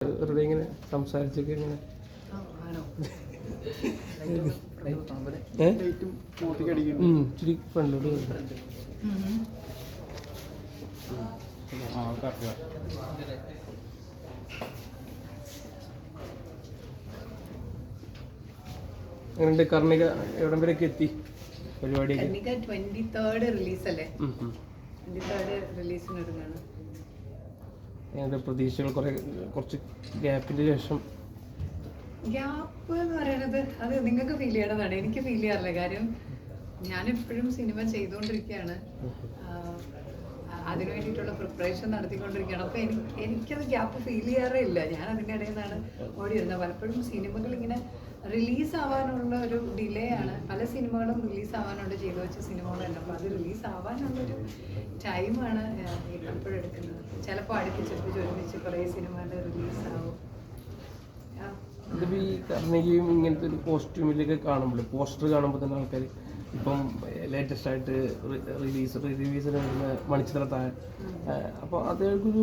വെറുതെ ഇങ്ങനെ സംസാരിച്ചൊക്കെ ഇങ്ങനെ ഇച്ചിരി ഫ്രണ്ടിലോട്ട് എങ്ങനെയുണ്ട് കർണിക എവിടം വരെയൊക്കെ എത്തി പരിപാടിയൊക്കെ? 23rd റിലീസല്ലേ? 23rd റിലീസിനൊരുങ്ങാണ്. പ്രതീക്ഷകൾ കുറച്ച് ഗ്യാപ്പിന്റെ ശേഷം. ഗ്യാപ്പ് എന്ന് പറയുന്നത് അത് നിങ്ങൾക്ക് ഫീൽ ചെയ്യണതാണ്, എനിക്ക് ഫീൽ ചെയ്യാറില്ല. കാര്യം ഞാനെപ്പോഴും സിനിമ ചെയ്തുകൊണ്ടിരിക്കുകയാണ്, അതിനു വേണ്ടിയിട്ടുള്ള പ്രിപ്പറേഷൻ നടത്തിക്കൊണ്ടിരിക്കുകയാണ്. അപ്പോൾ എനിക്കത് ഗ്യാപ്പ് ഫീൽ ചെയ്യാറേ ഇല്ല. ഞാൻ അതിൻ്റെ ഇടയിൽ നിന്നാണ് ഓടി വരുന്നത്. പലപ്പോഴും സിനിമകൾ ഇങ്ങനെ റിലീസ് ആവാനുള്ള ഒരു ഡിലേ ആണ്. പല സിനിമകളും റിലീസ് ആവാനുണ്ട്, ചെയ്തു വെച്ച സിനിമകളുണ്ട്. അപ്പോൾ അത് റിലീസ് ആവാനുള്ളൊരു ടൈമാണ് എപ്പോഴും എടുക്കുന്നത്. ചിലപ്പോൾ അടുപ്പിച്ചടുപ്പിച്ച് ഒരുമിച്ച് കുറേ സിനിമകൾ റിലീസാവും. ഇതിപ്പോൾ ഈ കർണികയും ഇങ്ങനത്തെ ഒരു കോസ്റ്റ്യൂമിലൊക്കെ കാണുമ്പോൾ, പോസ്റ്റർ കാണുമ്പോൾ തന്നെ ആൾക്കാർ ഇപ്പം ലേറ്റസ്റ്റ് ആയിട്ട് റിലീസിന് വരുന്ന മണിച്ചിത്രത്താഴ്, അപ്പോൾ അതൊരു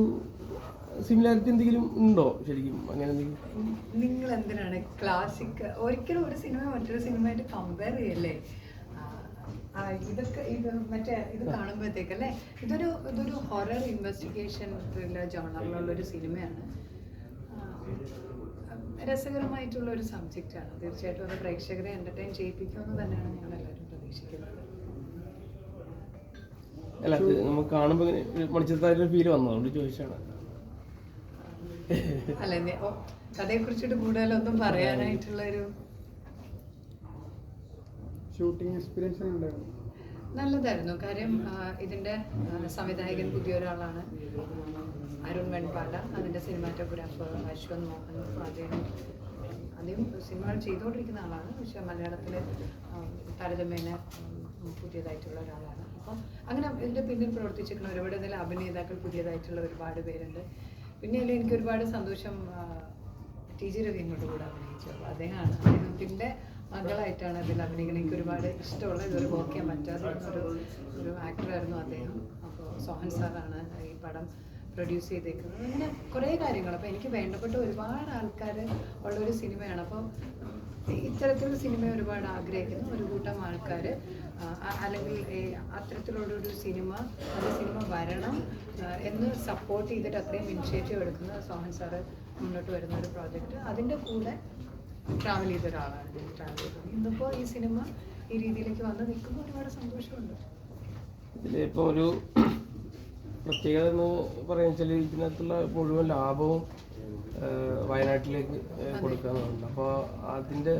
സിമിലാരിറ്റി എന്തെങ്കിലും ഉണ്ടോ ശരിക്കും? അങ്ങനെ എന്തെങ്കിലും നിങ്ങൾ എന്തിനാണ് ക്ലാസിക് ഒരിക്കലും ഒരു സിനിമ മറ്റൊരു സിനിമയായിട്ട് കമ്പയർ ചെയ്യല്ലേ? ഇതൊക്കെ ഇത് കാണുമ്പോഴത്തേക്കല്ലേ, ഇതൊരു ഹൊറർ ഇൻവെസ്റ്റിഗേഷൻ ത്രില്ലർ ജോണറിലുള്ളൊരു സിനിമയാണ്. രസകരമായിട്ടുള്ള ഒരു സബ്ജക്റ്റാണ്. തീർച്ചയായിട്ടും അത് പ്രേക്ഷകരെ എന്റർടൈൻ ചെയ്യിപ്പിക്കുമെന്ന് തന്നെയാണ് ഞങ്ങൾ എല്ലാവരും പ്രതീക്ഷിക്കുന്നത്. അല്ല, നമുക്ക് കാണുമ്പോൾ മണിച്ചിത്രത്താഴിന്റെ ഫീൽ വന്നതുകൊണ്ട് ചോദിച്ചാണ്. അല്ല, കഥയെ കുറിച്ചിട്ട് കൂടുതലൊന്നും പറയാനായിട്ടുള്ള ഒരു ഷൂട്ടിംഗ് എക്സ്പീരിയൻസ് നല്ലതായിരുന്നു. കാര്യം ഇതിന്റെ സംവിധായകൻ പുതിയൊരാളാണ്, അരുൺ വെൺപാല. അതിന്റെ സിനിമാറ്റോഗ്രാഫർ അശ്വന്ത് മോഹൻ. അദ്ദേഹം സിനിമകൾ ചെയ്തുകൊണ്ടിരിക്കുന്ന ആളാണ്, പക്ഷെ മലയാളത്തിൽ താരതമ്യേന പുതിയതായിട്ടുള്ള ഒരാളാണ്. അപ്പം അങ്ങനെ ഇതിന്റെ പിന്നിൽ പ്രവർത്തിച്ചിരിക്കുന്ന ഒരുപാട് ഇതിൽ അഭിനേതാക്കൾ പുതിയതായിട്ടുള്ള ഒരുപാട് പേരുണ്ട്. പിന്നെ എനിക്ക് ഒരുപാട് സന്തോഷം, ടി ജി രവി ഇങ്ങോട്ട് കൂടെ അഭിനയിച്ചു. അപ്പോൾ അദ്ദേഹത്തിന്റെ മകളായിട്ടാണ് അതിൽ അഭിനയിക്കുന്നത്. എനിക്ക് ഒരുപാട് ഇഷ്ടമുള്ള, ഇതുവരെ വർക്ക് ചെയ്യാൻ പറ്റാത്ത ഒരു ആക്ടറായിരുന്നു അദ്ദേഹം. അപ്പോൾ സോഹൻ സാറാണ് ഈ പടം പ്രൊഡ്യൂസ് ചെയ്തേക്കുന്നത്. അങ്ങനെ കുറേ കാര്യങ്ങൾ. അപ്പോൾ എനിക്ക് വേണ്ടപ്പെട്ട ഒരുപാട് ആൾക്കാർ ഉള്ളൊരു സിനിമയാണ്. അപ്പോൾ ഇത്തരത്തിലുള്ള സിനിമ ഒരുപാട് ആഗ്രഹിക്കുന്ന ഒരു കൂട്ടം ആൾക്കാർ, അല്ലെങ്കിൽ അത്തരത്തിലുള്ളൊരു സിനിമ വരണം എന്ന് സപ്പോർട്ട് ചെയ്തിട്ട് അത്രയും ഇനിഷ്യേറ്റീവ് എടുക്കുന്ന സോഹൻ സാറ് മുന്നോട്ട് വരുന്ന ഒരു പ്രോജക്റ്റ്, അതിൻ്റെ കൂടെ ട്രാവൽ ചെയ്ത ഒരാളാണ്. ട്രാവൽ ചെയ്തത് ഇന്നിപ്പോൾ ഈ സിനിമ ഈ രീതിയിലേക്ക് വന്ന് നിൽക്കുമ്പോൾ ഒരുപാട് സന്തോഷമുണ്ട്. ഇതിലിപ്പോൾ ഒരു പ്രത്യേകത എന്ന് പറയുക വെച്ചാൽ ഇതിനകത്തുള്ള മുഴുവൻ ലാഭവും വയനാട്ടിലേക്ക് കൊടുക്കാന്നുണ്ട്. അപ്പോൾ അതിൻ്റെ